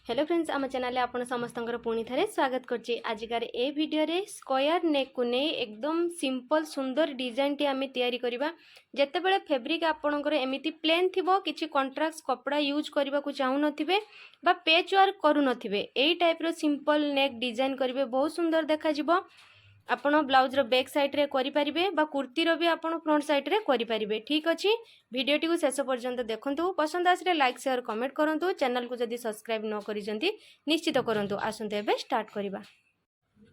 Hello friends आम channel आपन समस्त पुणी थे स्वागत करछि। आजिकार ए वीडियो रे स्क्वायर नेक को नहीं एकदम सिंपल सुंदर डिजाइन टी आम तैयारी करबा। जेतेबेले फैब्रिक आपणकर एमिति प्लेन थिबो किछि कॉन्ट्रास्ट कपड़ा यूज करबा को चाहू नथिबे बा पैच वर्क करू नथिबे एई टाइप रो सिंपल नेक डिजाइन करिवे बहुत सुंदर देखा जिवो। आपण ब्लाउज रो बैक साइड रे करि परिबे बा कुर्ती रो भी आपण फ्रंट साइड रे करि परिबे। ठीक अछि, वीडियो टी को शेष पर्यंत देखंतु। पसंद आसले लाइक शेयर कमेंट करंतु। चैनल को जदि सब्सक्राइब न करिजंती निश्चित करंतु। आसंते एबे स्टार्ट करिबा।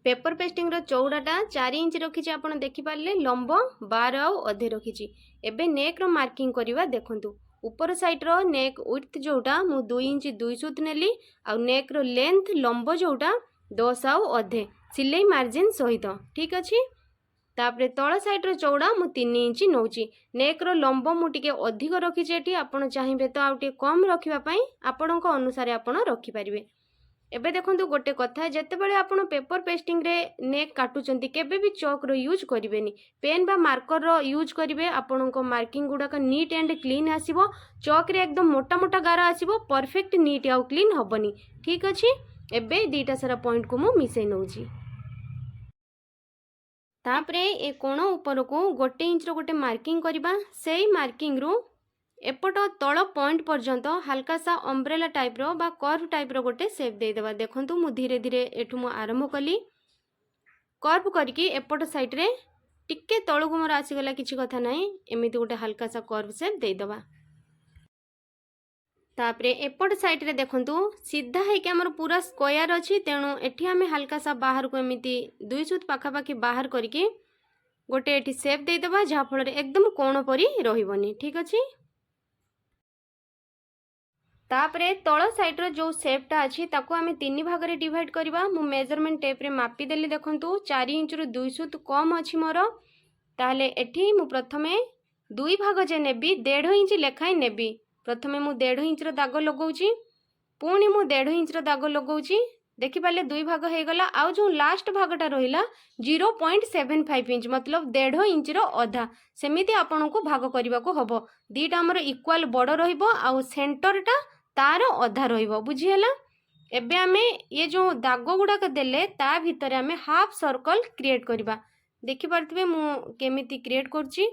पेपर पेस्टिंग रो चौड़ाटा 4 इंच रखिछि आपण देखि पारले, लंब 12 आउ अधे रखिछि। एबे नेक रो मार्किंग करिबा देखंतु। ऊपर साइड रो नेक विड्थ जोटा मु 2 इंच 2 सूत नेली आउ नेक रो लेंथ लंब जोटा 10 आउ अधे सिलाई मार्जिन सहित। ठीक अछि, तापरे तळ साइड रो चौड़ा मु 3 इंच नौची। नेक रो लंब मु टिके अधिक रखि जेटी, आपण चाहिबे तो आउटे कम रखिबा पई आपणक अनुसार आपण रखि परिबे। एबे देखंतु गोटे कथा, जते बेले आपण पेपर पेस्टिंग रे नेक काटुचंती केबे भी चॉक रो यूज करिवेनी, पेन बा मार्कर रो यूज करिवे। आपणक मार्किंग गुडा का नीट एंड क्लीन आसीबो। चॉक रे एकदम मोटा मोटा गारा आसीबो, परफेक्ट नीट आउ क्लीन हबनी। ठीक अछि, एबे दीटा सारा पॉइंट को मु मिसै नउची। तापरे ए कोण ऊपर को 1 इंच रो गोटे मार्किंग करिबा। सेई मार्किंग रू एपट तळ पॉइंट पर्यंत हल्का सा अम्ब्रेला टाइप रो बा कर्व टाइप रो गोटे शेप दे देबा। देखंतु मु धीरे धीरे एठु मु आरंभ कली कर्व करके एपट साइड रे टिके तळु को मोर आसी गला, किछि कथा नाही, एमिति गोटे हल्का सा कर्व शेप दे देबा। तापरे एपट साइड रे देखंतु सीधा है कि हमर पूरा स्क्वायर अछि, तेणु एठी हमें हल्का सा बाहर को एमिति 2 सूत पाखा पाखी बाहर करके गोटे एठी शेप दे देबा, जहा फल रे एकदम कोण परी रहिबनी। ठीक अछि, तापरे तळ साइड रो जो शेपटा अछि ताको हमें 3 भाग रे डिवाइड करबा। मु मेजरमेंट टेप रे मापी देली। देखंतु 4 इंच रो 2 सूत कम अछि मोर, ताले एठी मु प्रथमे 2 भाग जे नेबी 1.5 इंच लेखाई नेबी। प्रथमे मु 1.5 इंच रो दाग लगौची, पुणी मु 1.5 इंच रो दाग लगौची। देखि पाले 2 भाग हे गला। आउ जो लास्ट भागटा रहिला 0.75 इंच मतलब 1.5 इंच रो अधा, सेमिति आपन को भाग करबा को हबो। दीटा हमर इक्वल बड़ रहिबो आउ सेंटरटा तार अधा रहिबो। बुझी हला। एबे हमें ये जो दाग गुडा के देले ता भितर हमें हाफ सर्कल क्रिएट करबा। देखि पारतबे मु केमिति क्रिएट करची।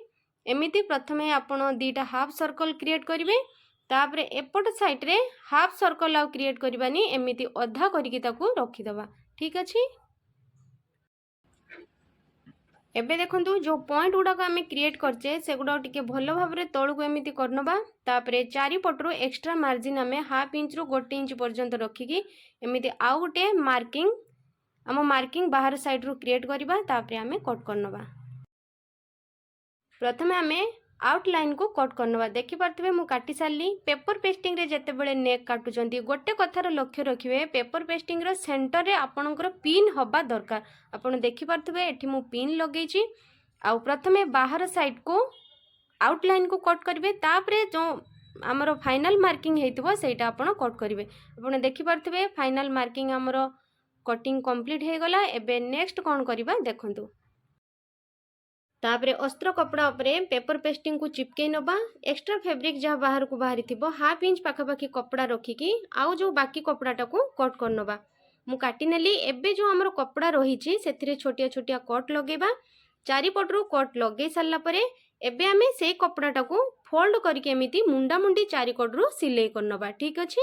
एमिति प्रथमे आपण दीटा हाफ सर्कल क्रिएट करिवे, तापरे एपट साइड रे हाफ सर्कल आउ क्रिएट करबानी, एमिति अधा करके ताकू रखी दबा। ठीक अछि, एबे देखंतु जो पॉइंट गुडा को हमें क्रिएट करचे से गुडा टिके भलो भाबरे तळु को एमिति करनबा। तापरे चारि पटरो एक्स्ट्रा मार्जिन हमें हाफ इंच रो 1 इंच पर्यंत रखिकी एमिति आउ गोटे मार्किंग हम मार्किंग बाहर साइड रो क्रिएट करबा। तापरे हमें कट करनबा। प्रथमे हमें आउटलाइन को कट करनबा। देखि पारतबे मु काटी सारली। पेपर पेस्टिंग रे जते बेले नेक काटुचंती गोटे कथार लक्ष्य रखिबे, पेपर पेस्टिंग रो सेंटर रे आपनकर पिन हबा दरकार। आपण देखि पारतबे एठी मु पिन लगेची। आउ प्रथमे बाहर साइड को आउटलाइन को कट करिवे, तापरे जो हमर फाइनल मार्किंग हेतिबो सेटा आपण कट करिवे। आपण देखि पारतबे फाइनल मार्किंग हमर कटिंग कंप्लीट हे गला। एबे नेक्स्ट कोन करिबा देखंतु। तापरे अस्त्र कपड़ा उपरे पेपर पेस्टिंग को चिपके नबा। एक्स्ट्रा फैब्रिक जहाँ बाहर को बाहरी थिबो हाफ इंच पाखापाखी कपड़ा रखिकी आउ जो बाकी कपड़ाटा को कट कर नबा। मु काटी नेली। एबे जो हमर कपड़ा रहिछि सेथिरे छोटिया छोटिया कट लगेबा। चारि पटरो कट लगे सारला परे एबे हमें सेई कपड़ाटा को फोल्ड करके एमिति मुंडा मुंडी चारि कटरू सिलाई कर नबा। ठीक अछि,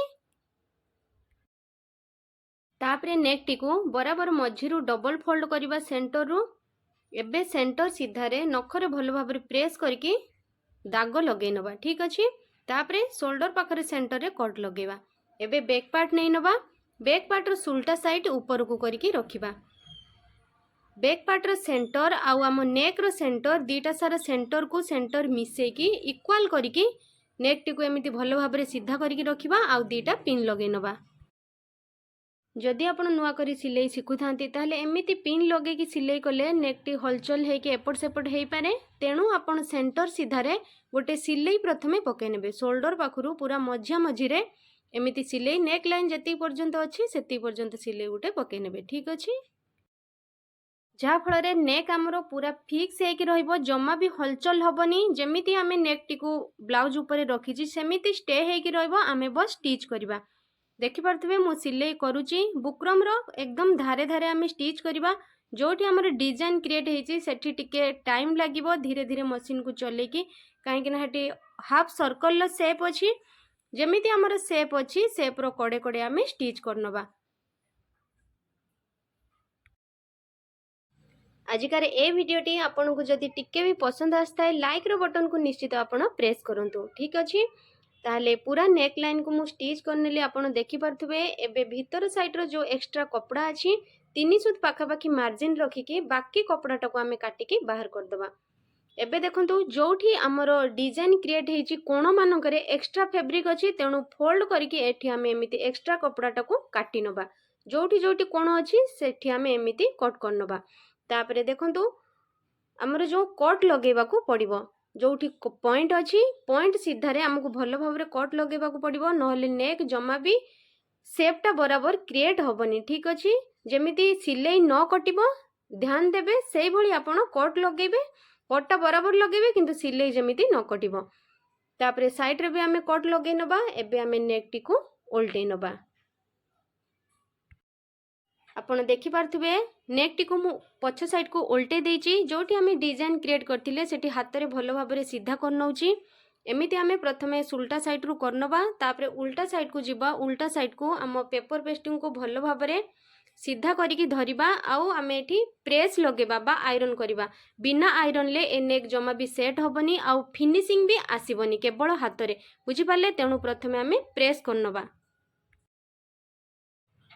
तापरे नेक टी को बराबर मझिरु डबल फोल्ड करबा सेंटर रू। एबे सेंटर सीधारे नखरे भलो भाबरे प्रेस करके दाग लगे नबा। ठीक अछि, तापरे शोल्डर पाखरे सेंटर रे कट लगेबा। एबे बैक पार्ट नै नबा। बैक पार्ट रो सुल्टा साइड ऊपर को करके रखिबा। बैक पार्ट रो सेंटर आउ आम नेक रो सेंटर दीटा सारा सेंटर को सेंटर मिसे की इक्वल करके नेक टी को एमिति भलो भाबरे सीधा करके रखिबा। आउ दीटा पिन लगे नबा। जदि आपण नुआ करी सिलाई शिखु थांती ताहले एमिति पिन लगे कि सिलाई कले नेक टी हलचल हे कि एपट सेपट हेई पारे। तेणु आपण सेंटर सीधारे गोटे सिलाई प्रथमे पके नेबे। शोल्डर पाखरु पूरा मझिया मझिरे एमिति सिलाई नेक लाइन जति पर्यंत अछि सेति पर्यंत सिलाई गोटे पके नेबे। ठीक अछि, जहा फल रे नेक हमरो पूरा फिक्स हे कि रहइबो, जम्मा भी हलचल हबनी। जेमिति हमें नेक टी को ब्लाउज ऊपर रखिछि सेमिति स्टे हे कि रहइबो। आमे बस स्टिच करबा। देखि पारथुबे मु सिलाई करूची बुकरम रो एकदम धारे धारे आम स्टिच करवा जोठी आमर डिजाइन क्रिएट होती सेठी टिके टाइम लागिबो धीरे धीरे मशीन को चलेकी कहीं हेटी हाफ सर्कल सेप अच्छी जमीती आमर सेप अच्छी सेप रो कड़े कड़े आम स्टिच करनवा। आजिकार ए वीडियोटी आपन को जदि टिके भी पसंद आसता लाइक रो बटन को निश्चित आपण प्रेस करंतु ठीक अच्छी। ताहले पूरा नेक लाइन को मु स्टिच करनेली आपण देखि पारथुबे एबे भीतर साइड रो जो एक्स्ट्रा कपड़ा अछि 3 सूत पाखापाखी मार्जिन रखिकी बाकी कपड़ाटा को आमे काटिकी बाहर कर दबा। एबे देखंतु जोठी हमरो डिजाइन क्रिएट हेची कोण मानकरे एक्स्ट्रा फैब्रिक अछि तेणु फोल्ड करके एठी आमे एमिति एक्स्ट्रा कपड़ाटा को काटी नबा जोठी जोठी कोण अछि सेठी आमे एमिति कट कर नबा। तापरे देखंतु हमरो जो कट लगेबा को पड़िबो जोठी पॉइंट अच्छी पॉइंट सीधारे आमको भल भाव कट लगेबा को पड़िबो नहले नेक जमा भी सेपटा बराबर क्रिएट होबनी ठीक अच्छी। जेमिति सिलाई न कटिबो ध्यान देबे सेई भली आपण कट लगेबे कटटा बराबर लगेबे किंतु सिलाई जेमिति न कटिबो। तापरे साइड रे भी आमे कट लगेई नबा एबे आमे नेक टी को उल्टेई नबा। आपण देखि पारथुबे नेक टी को मु पछ साइड को उल्टे देइची जोठी आमे डिजाइन क्रिएट करथिले सेठी हाथ रे भलो भाबरे सीधा कर नउची एमिति आमे प्रथमे उल्टा साइड रु करनबा तापरे उल्टा साइड को जिबा उल्टा साइड को आम पेपर पेस्टिंग को भलो भाबरे सीधा करिकी धरिबा आउ आमे एठी प्रेस लगेबा बा आयरन करिबा बिना आयरन ले ए नेक जमा भी सेट होबनी आउ फिनिशिंग भी आसीबनी केवल हाथ रे बुझी पाले तेणु प्रथमे आमे प्रेस करनबा।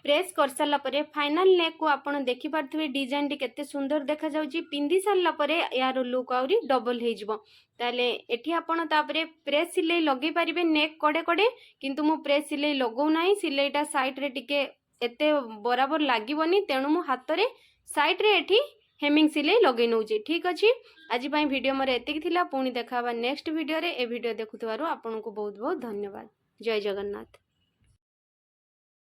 प्रेस कर सारा परे फाइनल नेक को आपण देखि पारथुबे डिजाइन टी केते सुंदर देखा जाउची पिंदी सारा परे यार लुक आउरी डबल हे जिवो ताले एठी आपण तापरे प्रेस सिलाई लगे पारिबे नेक कड़े कड़े किंतु मु प्रेस सिलाई लगौ नाही सिलाईटा साइड रे टिके एते बराबर लागिबनी तेणु मु हाथ रे साइड रे एठी हेमिंग सिलाई लगे नउची ठीक अछि। आज पई वीडियो मोर एतिक थिला पुणी देखाबा नेक्स्ट वीडियो रे ए वीडियो देखुथवारो आपन को बहुत बहुत धन्यवाद। जय जगन्नाथ।